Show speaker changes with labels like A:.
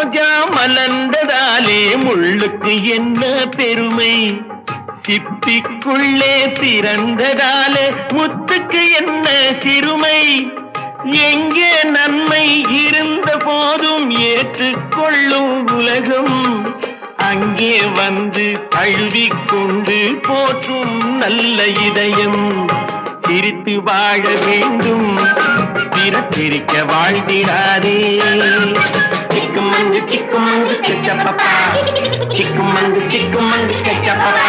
A: ரோஜா மலர்ந்ததாலே முள்ளுக்கு என்ன பெருமை, சிப்பிக்குள்ளே பிறந்ததாலே முத்துக்கு என்ன சிறுமை. எங்கே நன்மை இருந்த போதும் ஏற்றுக்கொள்ளும் உலகம், அங்கே வந்து தழுவிக்கொண்டு போற்றும் நல்ல இதயம். சிரித்து வாழ வேண்டும், பிறப்பிரிக்க வாழ்ந்திடாதே. சிக்குமங்கு சிக்குமங்கு கச்சப்பப்பா, சிக்குமங்கு சிக்குமங்கு கச்சப்பப்பா.